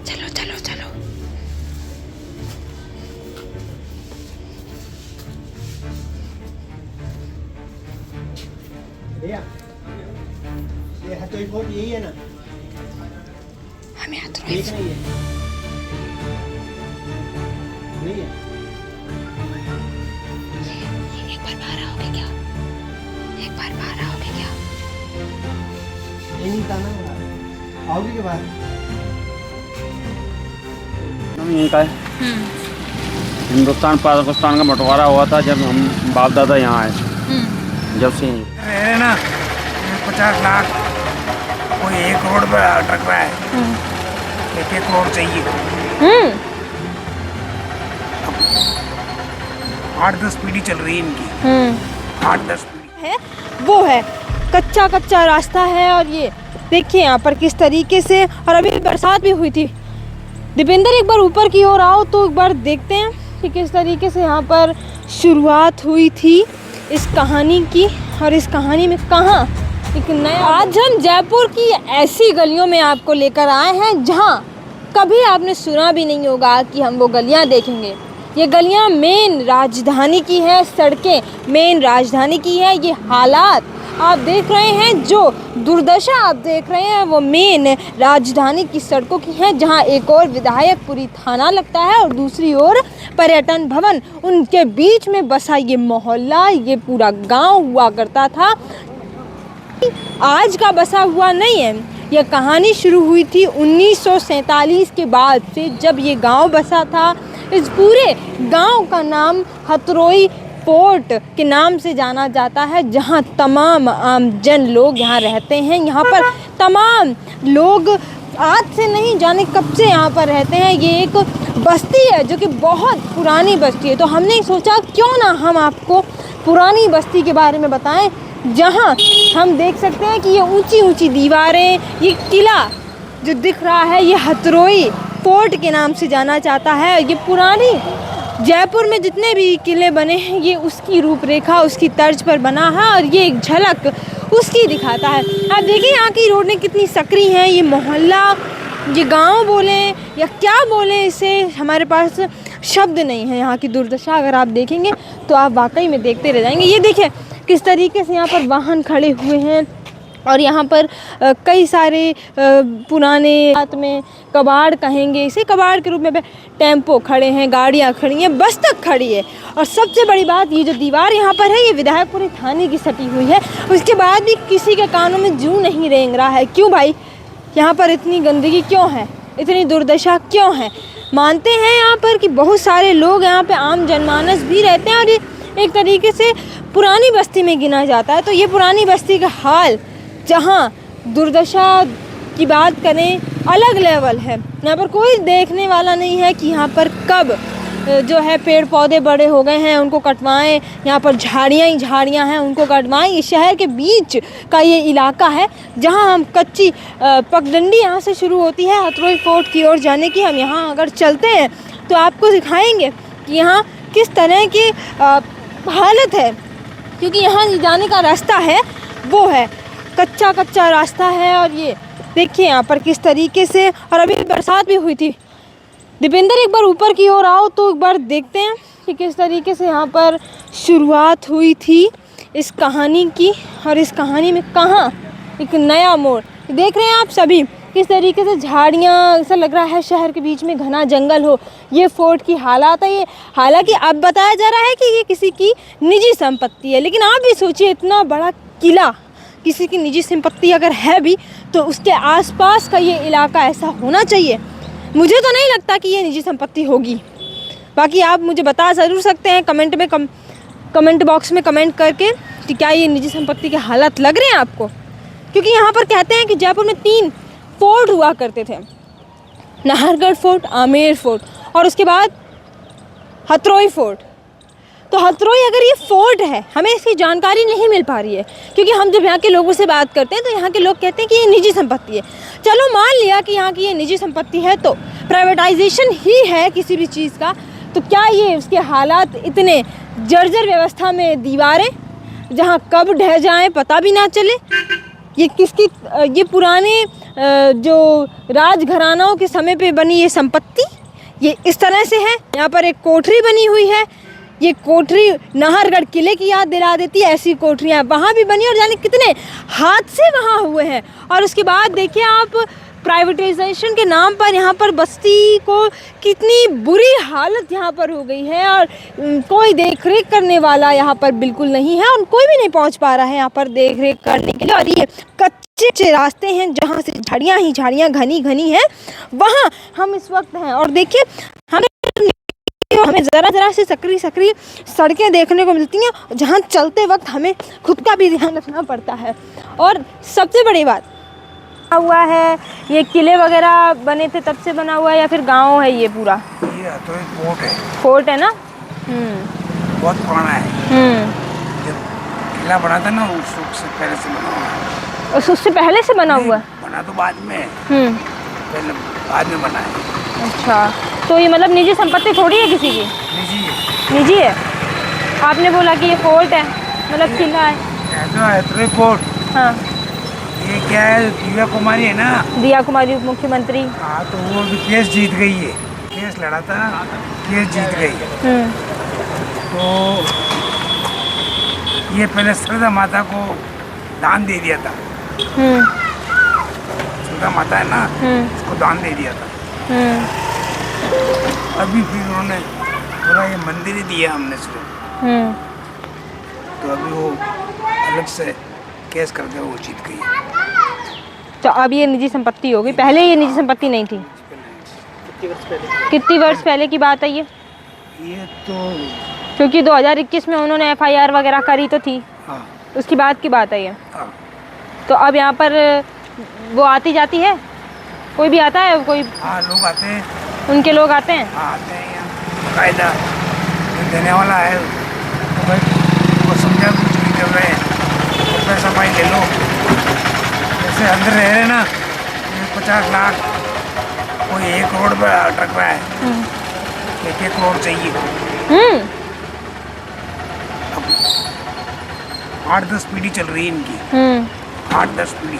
चलो चलो चलो। भैया ये हथौड़ी फोर्ट यही है ना? हमें हथौड़ी ठीक नहीं है? नहीं है? ये एक बार बाहर आओगे क्या? एक बार बाहर आओगे क्या? ये नहीं था ना? आओगे के बाद? यहीं का है। हिंदुस्तान पाकिस्तान का बंटवारा हुआ था जब हम बाप दादा यहाँ आए, जब से रह रहे ना 50 लाख कोई 1 करोड़ पे अटक रहा है। 1 करोड़ चाहिए। 8-10 पीढ़ी चल रही है इनकी। 8-10 पीढ़ी है वो है कच्चा कच्चा रास्ता है। और ये देखिए यहाँ पर किस तरीके से, और अभी बरसात भी हुई थी। दीपेंद्र एक बार ऊपर की ओर आओ तो एक बार देखते हैं कि किस तरीके से यहाँ पर शुरुआत हुई थी इस कहानी की। और इस कहानी में कहाँ एक नया, आज हम जयपुर की ऐसी गलियों में आपको लेकर आए हैं जहाँ कभी आपने सुना भी नहीं होगा कि हम वो गलियाँ देखेंगे। ये गलियाँ मेन राजधानी की है, सड़कें मेन राजधानी की है। ये हालात आप देख रहे हैं, जो दुर्दशा आप देख रहे हैं वो मेन राजधानी की सड़कों की है, जहां एक और विधायकपुरी थाना लगता है और दूसरी ओर पर्यटन भवन। उनके बीच में बसा ये मोहल्ला, ये पूरा गांव हुआ करता था। आज का बसा हुआ नहीं है। यह कहानी शुरू हुई थी 1947 के बाद से, जब ये गांव बसा था। इस पूरे गांव का नाम हथौड़ी फोर्ट के नाम से जाना जाता है, जहां तमाम आमजन लोग यहाँ रहते हैं। यहाँ पर तमाम लोग आज से नहीं जाने कब से यहाँ पर रहते हैं। ये एक बस्ती है जो कि बहुत पुरानी बस्ती है। तो हमने सोचा क्यों ना हम आपको पुरानी बस्ती के बारे में बताएं, जहाँ हम देख सकते हैं कि ये ऊंची ऊंची दीवारें, ये किला जो दिख रहा है ये हथौड़ी फोर्ट के नाम से जाना जाता है। ये पुरानी जयपुर में जितने भी किले बने हैं ये उसकी रूपरेखा, उसकी तर्ज पर बना है और ये एक झलक उसकी दिखाता है। आप देखिए यहाँ की रोडें कितनी सकरी हैं। ये मोहल्ला, ये गांव बोलें या क्या बोलें, इसे हमारे पास शब्द नहीं है। यहाँ की दुर्दशा अगर आप देखेंगे तो आप वाकई में देखते रह जाएंगे। ये देखिए किस तरीके से यहाँ पर वाहन खड़े हुए हैं और यहाँ पर कई सारे पुराने हाथ में कबाड़ कहेंगे, इसे कबाड़ के रूप में टेम्पो खड़े हैं, गाड़ियाँ खड़ी हैं, बस तक खड़ी है। और सबसे बड़ी बात, ये जो दीवार यहाँ पर है ये विधायकपुरी थाने की सटी हुई है। उसके बाद भी किसी के कानों में जूं नहीं रेंग रहा है। क्यों भाई, यहाँ पर इतनी गंदगी क्यों है, इतनी दुर्दशा क्यों है? मानते हैं यहाँ पर कि बहुत सारे लोग यहाँ पे आम जनमानस भी रहते हैं और ये एक तरीके से पुरानी बस्ती में गिना जाता है। तो ये पुरानी बस्ती का हाल, जहाँ दुर्दशा की बात करें, अलग लेवल है। यहाँ पर कोई देखने वाला नहीं है कि यहाँ पर कब जो है पेड़ पौधे बड़े हो गए हैं उनको कटवाएं, यहाँ पर झाड़ियाँ ही झाड़ियाँ हैं उनको कटवाएं। ये शहर के बीच का ये इलाका है जहाँ हम कच्ची पगडंडी यहाँ से शुरू होती है हथौड़ी फोर्ट की ओर जाने की। हम यहाँ अगर चलते हैं तो आपको दिखाएंगे कि यहाँ किस तरह की हालत है, क्योंकि यहाँ जाने का रास्ता है वो है कच्चा कच्चा रास्ता है। और ये देखिए यहाँ पर किस तरीके से, और अभी बरसात भी हुई थी। दीपेंद्र एक बार ऊपर की ओर आओ तो एक बार देखते हैं कि किस तरीके से यहाँ पर शुरुआत हुई थी इस कहानी की। और इस कहानी में कहाँ एक नया मोड़ देख रहे हैं आप सभी, किस तरीके से झाड़ियाँ, ऐसा लग रहा है शहर के बीच में घना जंगल हो। ये फोर्ट की हालात है। ये हालांकि अब बताया जा रहा है कि ये किसी की निजी संपत्ति है, लेकिन आप भी सोचिए इतना बड़ा किला किसी की निजी संपत्ति अगर है भी तो उसके आसपास का ये इलाका ऐसा होना चाहिए। मुझे तो नहीं लगता कि ये निजी संपत्ति होगी। बाकी आप मुझे बता ज़रूर सकते हैं कमेंट में, कमेंट बॉक्स में कमेंट करके कि क्या ये निजी संपत्ति के हालात लग रहे हैं आपको। क्योंकि यहाँ पर कहते हैं कि जयपुर में 3 फोर्ट हुआ करते थे, नाहरगढ़ फोर्ट, आमेर फोर्ट और उसके बाद हथौड़ी फोर्ट। तो हथौड़ी अगर ये फोर्ट है, हमें इसकी जानकारी नहीं मिल पा रही है, क्योंकि हम जब यहाँ के लोगों से बात करते हैं तो यहाँ के लोग कहते हैं कि ये निजी संपत्ति है। चलो मान लिया कि यहाँ की ये निजी संपत्ति है, तो प्राइवेटाइजेशन ही है किसी भी चीज़ का, तो क्या ये उसके हालात इतने जर्जर व्यवस्था में, दीवारें जहाँ कब ढह जाएं पता भी ना चले, ये किसकी, ये पुराने जो राजघरानाओं के समय पे बनी ये संपत्ति ये इस तरह से है। यहाँ पर एक कोठरी बनी हुई है, ये कोठरी नाहरगढ़ किले की याद दिला देती है। ऐसी कोठरियाँ वहाँ भी बनी और जाने कितने हादसे वहाँ हुए हैं। और उसके बाद देखिए आप प्राइवेटाइजेशन के नाम पर यहाँ पर बस्ती को कितनी बुरी हालत यहाँ पर हो गई है और कोई देख रेख करने वाला यहाँ पर बिल्कुल नहीं है और कोई भी नहीं पहुँच पा रहा है यहाँ पर देख रेख करने के लिए। और ये कच्चे रास्ते हैं जहाँ से झाड़ियाँ ही झाड़ियाँ घनी घनी हैं, वहाँ हम इस वक्त हैं। और देखिए हमें ज़रा से सकरी सड़कें देखने को मिलती हैं जहाँ चलते वक्त हमें खुद का भी ध्यान रखना पड़ता है। और सबसे बड़ी बात हुआ है, ये किले वगैरह बने थे तब से बना हुआ है या फिर गांव है ये पूरा? ये तो एक फोर्ट है। फोर्ट है ना? बहुत पुराना है। जब किला बना था ना उससे पहले से बना हुआ है। उससे पहले से बना हुआ है? बना तो बाद में, पहले बाद में बना है। अच्छा, तो ये मतलब निजी संपत्ति थोड़ी है किसी की? निजी है। आपने बोला कि ये फोर्ट है, मतलब किला है। तो फोर्ट। हाँ, ये क्या है, दिव्या कुमारी है ना, दिव्या कुमारी मुख्यमंत्री। हाँ, तो वो भी केस जीत गई है। केस लड़ा था, केस जीत गई। तो ये पहले सरदा माता को दान दे दिया था। सरदा माता है ना, उसको दान दे दिया था। अभी फिर उन्होंने बोला ये मंदिर ही दिया हमने सिर्फ, तो अभी वो अलग से केस करके वो जीत गई। तो अब ये निजी संपत्ति होगी, पहले ये निजी संपत्ति नहीं थी? कितनी वर्ष पहले की बात है ये? तो क्योंकि 2021 में उन्होंने FIR वगैरह करी तो थी। हाँ। उसकी बात की बात है ये। हाँ। तो अब यहाँ पर वो आती जाती है, कोई भी आता है? कोई? हाँ, लोग आते हैं। उनके लोग आते हैं? हाँ, आते हैं यहाँ कायदा देने वाला है तो भाई वो समझा कुछ नहीं कर रहे हैं तो पैसा भाई ले लो। जैसे अंदर रह रहे ना, 50 लाख कोई 1 करोड़ पर अटक रहा है। 1 करोड़ चाहिए। 8-10 पीढ़ी चल रही है इनकी। 8-10 पीढ़ी,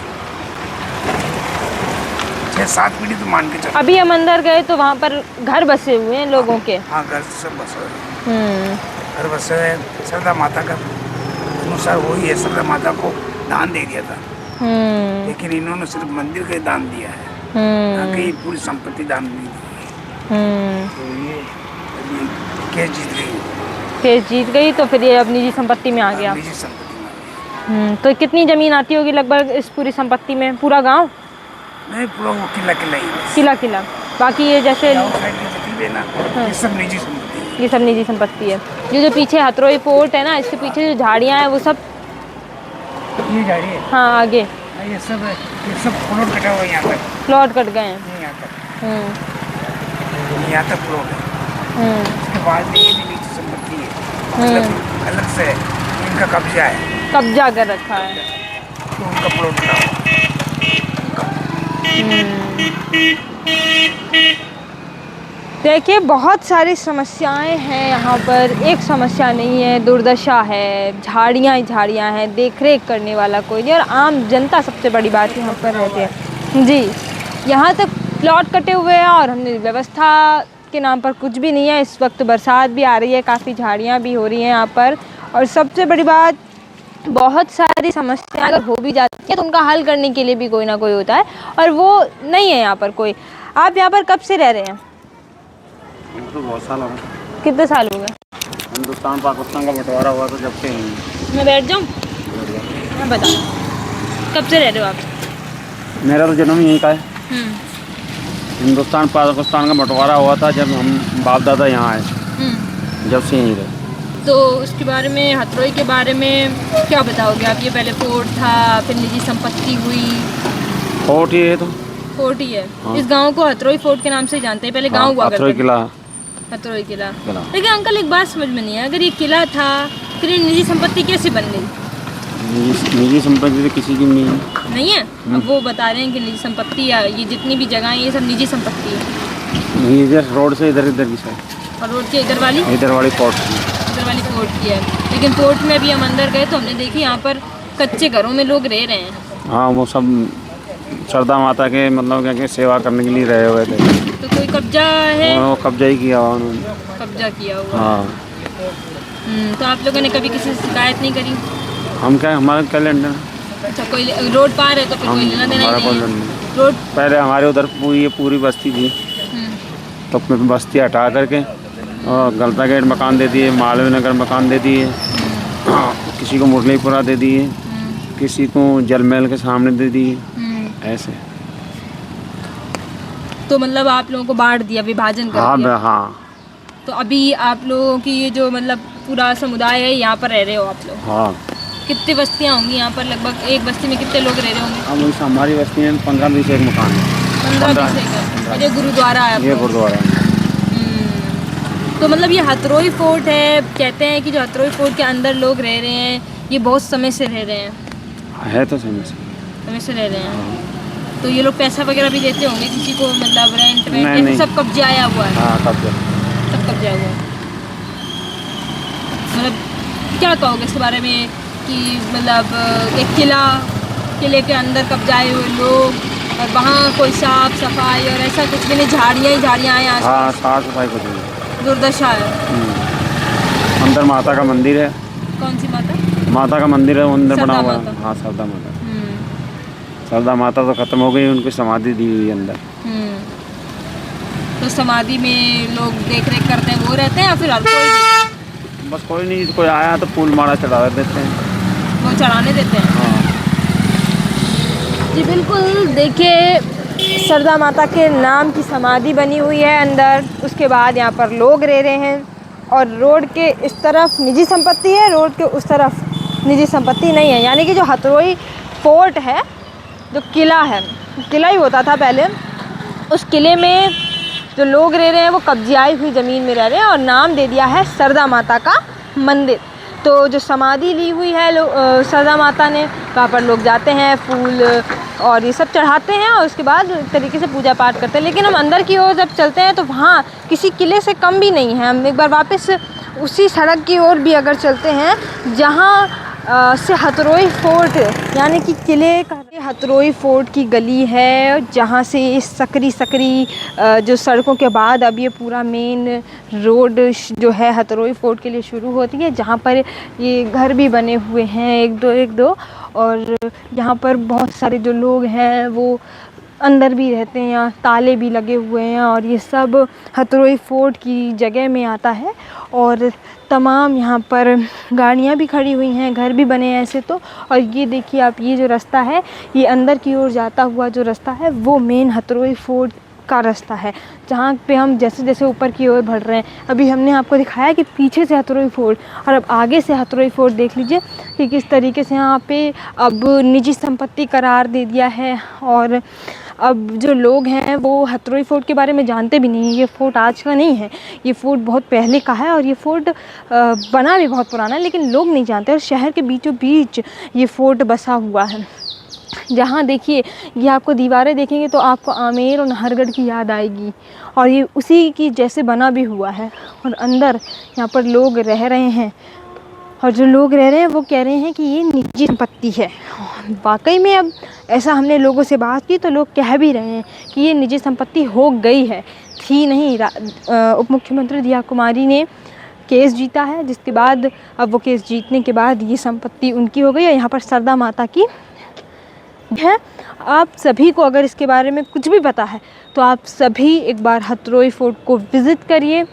6-7 पीढ़ी तो मान के चलो। अभी हम अंदर गए तो वहाँ पर घर बसे हुए हैं लोगों के। हाँ, घर सब बसे हुए, घर बसे हुए। सरदा माता का अनुसार वही है, सरदा माता को दान दे दिया था, लेकिन इन्होंने सिर्फ मंदिर का दान दिया है, ताकि पूरी संपत्ति दान नहीं दी। तो ये केस जीत गई। केस जीत गई तो फिर ये अब निजी संपत्ति में आ गया। निजी संपत्ति में आ गया। तो कितनी जमीन आती होगी लगभग इस पूरी संपत्ति में? पूरा गांव? नहीं, पूरा वो किला ही है। किला बाकी ये जैसे ये सब निजी संपत्ति है। ये सब निजी संपत्ति है। जो पीछे हथरोई फोर्ट है ना, इसके पीछे जो झाड़ियाँ हैं वो सब ये झाड़ी है। हाँ, आगे ये सब प्लॉट कटा हुआ है यहाँ तक। प्लॉट कट गए हैं यहाँ तक प्लॉट है। उसके बाद में ये भी निजी संपत्ति है, अलग से इनका कब्जा है, कब्जा कर रखा है। तो उनका प्लॉट कटा हुआ। देखिए बहुत सारी समस्याएं हैं यहाँ पर, एक समस्या नहीं है, दुर्दशा है, झाड़ियाँ ही झाड़ियाँ हैं, देख रेख करने वाला कोई नहीं और आम जनता सबसे बड़ी बात यहाँ पर रहती है जी। यहाँ तक प्लॉट कटे हुए हैं और हमने व्यवस्था के नाम पर कुछ भी नहीं है। इस वक्त बरसात भी आ रही है, काफ़ी झाड़ियाँ भी हो रही हैं यहाँ पर और सबसे बड़ी बात बहुत सारी समस्याएं अगर हो भी जाती है तो उनका हल करने के लिए भी कोई ना कोई होता है और वो नहीं है यहाँ पर कोई। आप यहाँ पर कब से रह रहे हैं? तो बहुत साल हो गए। कितने साल हो गए? हिंदुस्तान पाकिस्तान का बंटवारा हुआ तो जब से मैं बैठ जाऊँ? मैं बताऊँ कब से रह रहे हो आप? मेरा तो जन्म यहीं का है। हिंदुस्तान पाकिस्तान का बंटवारा हुआ था जब हम बाप दादा यहाँ आए, जब से यहीं रहे। तो उसके बारे में, हथरोई के बारे में क्या बताओगे आप? ये पहले फोर्ट था, फिर निजी संपत्ति हुई। फोर्ट ही है तो फोर्ट ही है। हाँ। इस गांव को हथरोई फोर्ट के नाम से जानते हैं, पहले गांव हुआ हथरोई किला। हथरोई किला। लेकिन अंकल एक बात समझ में नहीं है, अगर ये किला था फिर ये निजी संपत्ति कैसे बन गई? निजी संपत्ति तो किसी की नहीं है। अब वो बता रहे हैं कि निजी संपत्ति, ये जितनी भी जगह है ये सब निजी संपत्ति है। इधर रोड से इधर की साइड और रोड के इधर वाली फोर्ट की है। लेकिन फोर्ट में अभी हम अंदर गए तो हमने देखी यहाँ पर कच्चे घरों में लोग रह रहे हैं। हाँ, वो सब श्रद्धा माता के मतलब क्या कि सेवा करने के लिए रहे हुए थे। तो कोई कब्जा है? वो कब्जा ही किया हुआ उन्होंने। कब्जा किया हुआ। हाँ। तो आप लोगों ने कभी किसी से शिकायत नहीं करी? हम क्या, हमारा क्या लेना है? अच्छा, कोई रोड पार है तो फिर कोई लेना देना ही हमारा नहीं कोई है? लेना नहीं। रोड पहले हमारे उधर पूरी बस्ती थी, तो फिर बस्ती हटा करके और गलता गेट मकान दे दिए, मालवीय नगर मकान दे दिए, किसी को मुरलीपुरा दे दिए, किसी को जल महल के सामने दे दिए, ऐसे। तो मतलब आप लोगों को बांट दिया, विभाजन कर हाँ दिया। हाँ तो अभी आप लोगों की ये जो मतलब पूरा समुदाय है, यहाँ पर रह रहे हो आप लोग? हाँ। कितनी बस्तियाँ होंगी यहाँ पर? लगभग एक बस्ती में कितने लोग रह रहे होंगे? अब इस हमारी बस्ती में 15-20 एक मकान है। 15-20 एकड़। और ये गुरुद्वारा है आप ये लोगों का? गुरुद्वारा है। तो मतलब ये हथरोई फोर्ट है, कहते हैं कि जो हथरोई फोर्ट के अंदर लोग रह रहे हैं, ये बहुत समय से रह रहे हैं। है तो समय से रह रहे हैं। तो ये लोग पैसा वगैरह भी देते होंगे किसी को, मतलब रेंट नहीं, वेंट? नहीं। सब कब्जे आया हुआ है? हाँ, कब्जा। सब कब्जा हुआ है। मतलब क्या कहोगे इसके बारे में कि मतलब एक किले के अंदर कब्जाए हुए लोग, और वहाँ कोई साफ सफाई और ऐसा कुछ भी नहीं, झाड़ियाँ ही झाड़ियाँ हैं आस हाँ, साफ सफाई कुछ नहीं। दुर्दशा है। अंदर माता का मंदिर है। कौन सी माता? माता का मंदिर है अंदर बना श्रद्धा हुआ माता। है। हाँ, श्रद्धा माता। श्रद्धा माता तो खत्म हो गई, उनकी समाधि दी हुई है अंदर। तो समाधि में लोग देख रेख करते हैं, वो रहते हैं या फिर हर कोई? बस कोई नहीं, कोई आया तो फूल माला चढ़ा देते हैं। वो चढ़ाने देते हैं? हाँ। जी बिल्कुल, देखिए श्रद्धा माता के नाम की समाधि बनी हुई है अंदर। उसके बाद यहाँ पर लोग रह रहे हैं, और रोड के इस तरफ निजी संपत्ति है, रोड के उस तरफ निजी संपत्ति नहीं है। यानी कि जो हथरोई फोर्ट है, जो किला है, किला ही होता था पहले, उस किले में जो लोग रह रहे हैं वो कब्जाई हुई ज़मीन में रह रहे हैं, और नाम दे दिया है श्रद्धा माता का मंदिर। तो जो समाधि ली हुई है श्रद्धा माता ने, वहाँ पर लोग जाते हैं, फूल और ये सब चढ़ाते हैं, और उसके बाद एक तरीके से पूजा पाठ करते हैं। लेकिन हम अंदर की ओर जब चलते हैं तो वहाँ किसी किले से कम भी नहीं है। हम एक बार वापस उसी सड़क की ओर भी अगर चलते हैं जहाँ से हथरोई फोर्ट यानी कि किले का, हथरोई फोर्ट की गली है, जहाँ से सकरी जो सड़कों के बाद अब ये पूरा मेन रोड जो है हथरोई फोर्ट के लिए शुरू होती है, जहाँ पर ये घर भी बने हुए हैं एक दो, और यहाँ पर बहुत सारे जो लोग हैं वो अंदर भी रहते हैं, यहाँ ताले भी लगे हुए हैं, और ये सब हथरोई फोर्ट की जगह में आता है। और तमाम यहाँ पर गाड़ियाँ भी खड़ी हुई हैं, घर भी बने हैं ऐसे तो। और ये देखिए आप, ये जो रास्ता है, ये अंदर की ओर जाता हुआ जो रास्ता है, वो मेन हथरोई फोर्ट का रास्ता है, जहाँ पे हम जैसे जैसे ऊपर की ओर बढ़ रहे हैं। अभी हमने आपको दिखाया कि पीछे से हथरोई फोर्ट, और अब आगे से हथरोई फोर्ट देख लीजिए कि किस तरीके से यहाँ पे अब निजी संपत्ति करार दे दिया है। और अब जो लोग हैं वो हथरोई फोर्ट के बारे में जानते भी नहीं हैं। ये फोर्ट आज का नहीं है, ये फोर्ट बहुत पहले का है, और ये फोर्ट बना भी बहुत पुराना है, लेकिन लोग नहीं जानते। और शहर के बीचों बीच ये फोर्ट बसा हुआ है, जहाँ देखिए ये आपको दीवारें देखेंगे तो आपको आमेर और नाहरगढ़ की याद आएगी, और ये उसी की जैसे बना भी हुआ है। और अंदर यहाँ पर लोग रह रहे हैं, और जो लोग रह रहे हैं वो कह रहे हैं कि ये निजी संपत्ति है। वाकई में अब ऐसा हमने लोगों से बात की तो लोग कह भी रहे हैं कि ये निजी संपत्ति हो गई है, थी नहीं। उप मुख्यमंत्री दिया कुमारी ने केस जीता है, जिसके बाद अब वो केस जीतने के बाद ये संपत्ति उनकी हो गई है। यहाँ पर श्रद्धा माता की है। आप सभी को अगर इसके बारे में कुछ भी पता है तो आप सभी एक बार हथरोई फोर्ट को विज़िट करिए,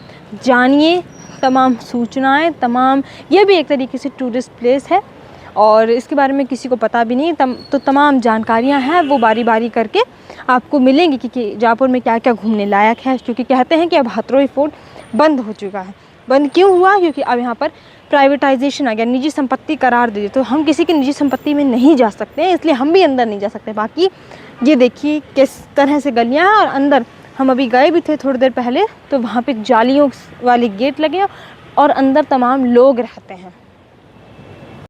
जानिए तमाम सूचनाएं, तमाम, ये भी एक तरीके से टूरिस्ट प्लेस है, और इसके बारे में किसी को पता भी नहीं। तो तमाम जानकारियां हैं वो बारी बारी करके आपको मिलेंगी कि जयपुर में क्या क्या घूमने लायक है। क्योंकि कहते हैं कि अब हथरोई फोर्ट बंद हो चुका है। बंद क्यों हुआ? क्योंकि अब यहाँ पर प्राइवेटाइजेशन आ गया, निजी संपत्ति करार दे दी, तो हम किसी की निजी संपत्ति में नहीं जा सकते हैं, इसलिए हम भी अंदर नहीं जा सकते। बाकी ये देखिए किस तरह से गलियाँ हैं, और अंदर हम अभी गए भी थे थोड़ी देर पहले, तो वहाँ पे जालियों वाले गेट लगे हैं, और अंदर तमाम लोग रहते हैं।